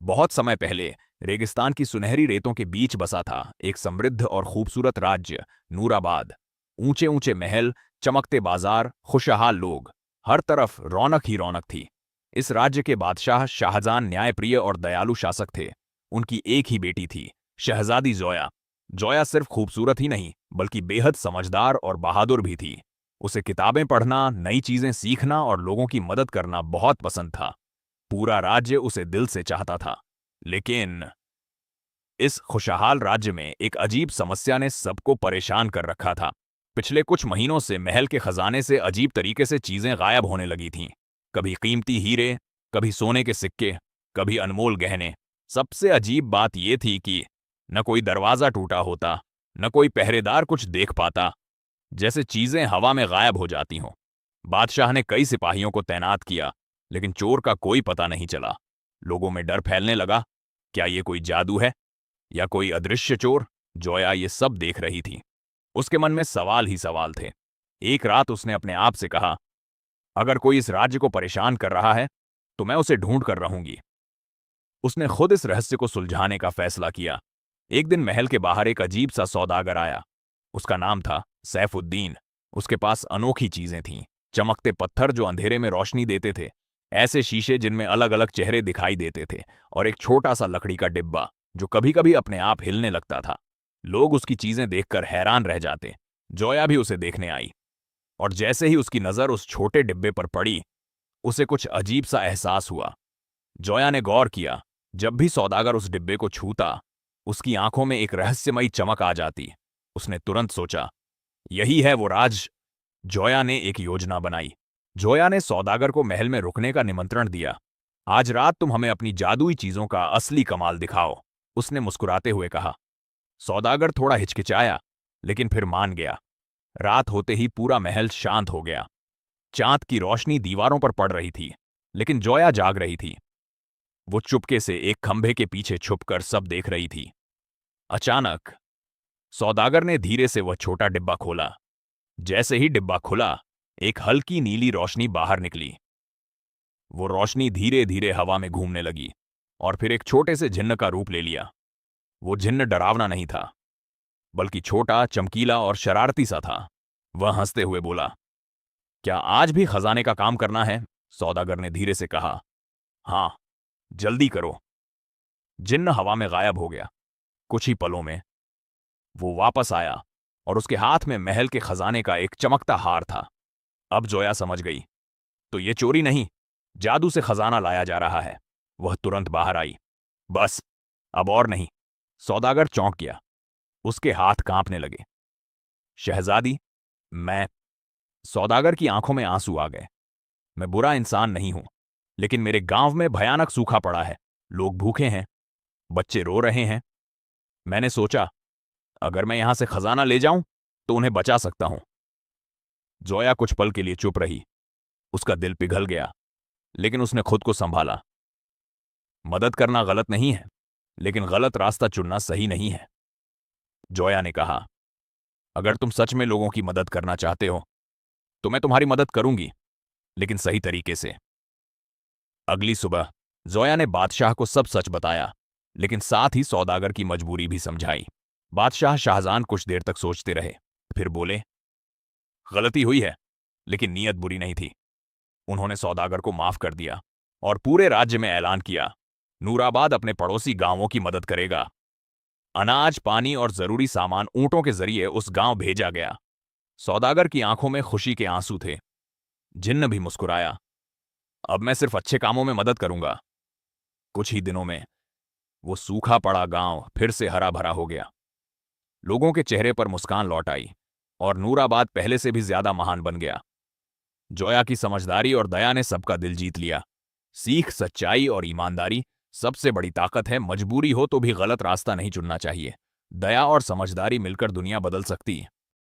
बहुत समय पहले रेगिस्तान की सुनहरी रेतों के बीच बसा था एक समृद्ध और खूबसूरत राज्य, नूराबाद। ऊंचे ऊंचे महल, चमकते बाजार, खुशहाल लोग, हर तरफ रौनक ही रौनक थी। इस राज्य के बादशाह शाहजहां न्यायप्रिय और दयालु शासक थे। उनकी एक ही बेटी थी, शहजादी जोया। जोया सिर्फ खूबसूरत ही नहीं, बल्कि बेहद समझदार और बहादुर भी थी। उसे किताबें पढ़ना, नई चीजें सीखना और लोगों की मदद करना बहुत पसंद था। पूरा राज्य उसे दिल से चाहता था। लेकिन इस खुशहाल राज्य में एक अजीब समस्या ने सबको परेशान कर रखा था। पिछले कुछ महीनों से महल के खजाने से अजीब तरीके से चीजें गायब होने लगी थीं। कभी कीमती हीरे, कभी सोने के सिक्के, कभी अनमोल गहने। सबसे अजीब बात यह थी कि न कोई दरवाजा टूटा होता, न कोई पहरेदार कुछ देख पाता, जैसे चीजें हवा में गायब हो जाती हों। बादशाह ने कई सिपाहियों को तैनात किया, लेकिन चोर का कोई पता नहीं चला। लोगों में डर फैलने लगा। क्या ये कोई जादू है या कोई अदृश्य चोर? जोया ये सब देख रही थी। उसके मन में सवाल ही सवाल थे। एक रात उसने अपने आप से कहा, अगर कोई इस राज्य को परेशान कर रहा है तो मैं उसे ढूंढ कर रहूंगी। उसने खुद इस रहस्य को सुलझाने का फैसला किया। एक दिन महल के बाहर एक अजीब सा सौदागर आया। उसका नाम था सैफुद्दीन। उसके पास अनोखी चीजें थीं, चमकते पत्थर जो अंधेरे में रोशनी देते थे, ऐसे शीशे जिनमें अलग अलग चेहरे दिखाई देते थे, और एक छोटा सा लकड़ी का डिब्बा जो कभी कभी अपने आप हिलने लगता था। लोग उसकी चीजें देखकर हैरान रह जाते। जोया भी उसे देखने आई, और जैसे ही उसकी नजर उस छोटे डिब्बे पर पड़ी, उसे कुछ अजीब सा एहसास हुआ। जोया ने गौर किया, जब भी सौदागर उस डिब्बे को छूता, उसकी आंखों में एक रहस्यमयी चमक आ जाती। उसने तुरंत सोचा, यही है वो राज। जोया ने एक योजना बनाई। जोया ने सौदागर को महल में रुकने का निमंत्रण दिया। आज रात तुम हमें अपनी जादुई चीजों का असली कमाल दिखाओ, उसने मुस्कुराते हुए कहा। सौदागर थोड़ा हिचकिचाया, लेकिन फिर मान गया। रात होते ही पूरा महल शांत हो गया। चांद की रोशनी दीवारों पर पड़ रही थी, लेकिन जोया जाग रही थी। वो चुपके से एक खंभे के पीछे छुपकर सब देख रही थी। अचानक सौदागर ने धीरे से वह छोटा डिब्बा खोला। जैसे ही डिब्बा खुला, एक हल्की नीली रोशनी बाहर निकली। वो रोशनी धीरे धीरे हवा में घूमने लगी और फिर एक छोटे से जिन्न का रूप ले लिया। वो जिन्न डरावना नहीं था, बल्कि छोटा, चमकीला और शरारती सा था। वह हंसते हुए बोला, क्या आज भी खजाने का काम करना है? सौदागर ने धीरे से कहा। हाँ, जल्दी करो। जिन्न हवा में गायब हो गया। कुछ ही पलों में वो वापस आया और उसके हाथ में महल के खजाने का एक चमकता हार था। अब जोया समझ गई, तो ये चोरी नहीं, जादू से खजाना लाया जा रहा है। वह तुरंत बाहर आई। बस, अब और नहीं। सौदागर चौंक गया। उसके हाथ कांपने लगे। शहजादी, मैं। सौदागर की आंखों में आंसू आ गए। मैं बुरा इंसान नहीं हूं, लेकिन मेरे गांव में भयानक सूखा पड़ा है। लोग भूखे हैं, बच्चे रो रहे हैं। मैंने सोचा, अगर मैं यहां से खजाना ले जाऊं तो उन्हें बचा सकता हूं। जोया कुछ पल के लिए चुप रही। उसका दिल पिघल गया, लेकिन उसने खुद को संभाला। मदद करना गलत नहीं है, लेकिन गलत रास्ता चुनना सही नहीं है। जोया ने कहा, अगर तुम सच में लोगों की मदद करना चाहते हो तो मैं तुम्हारी मदद करूंगी, लेकिन सही तरीके से। अगली सुबह जोया ने बादशाह को सब सच बताया, लेकिन साथ ही सौदागर की मजबूरी भी समझाई। बादशाह शाहजहां कुछ देर तक सोचते रहे, फिर बोले, गलती हुई है, लेकिन नीयत बुरी नहीं थी। उन्होंने सौदागर को माफ कर दिया और पूरे राज्य में ऐलान किया, नूराबाद अपने पड़ोसी गांवों की मदद करेगा। अनाज, पानी और जरूरी सामान ऊंटों के जरिए उस गांव भेजा गया। सौदागर की आंखों में खुशी के आंसू थे। जिन्न भी मुस्कुराया, अब मैं सिर्फ अच्छे कामों में मदद करूंगा। कुछ ही दिनों में वो सूखा पड़ा गांव फिर से हरा भरा हो गया। लोगों के चेहरे पर मुस्कान लौट आई और नूराबाद पहले से भी ज्यादा महान बन गया। जोया की समझदारी और दया ने सबका दिल जीत लिया। सीख, सच्चाई और ईमानदारी। सबसे बड़ी ताकत है, मजबूरी हो तो भी गलत रास्ता नहीं चुनना चाहिए। दया और समझदारी मिलकर दुनिया बदल सकती है।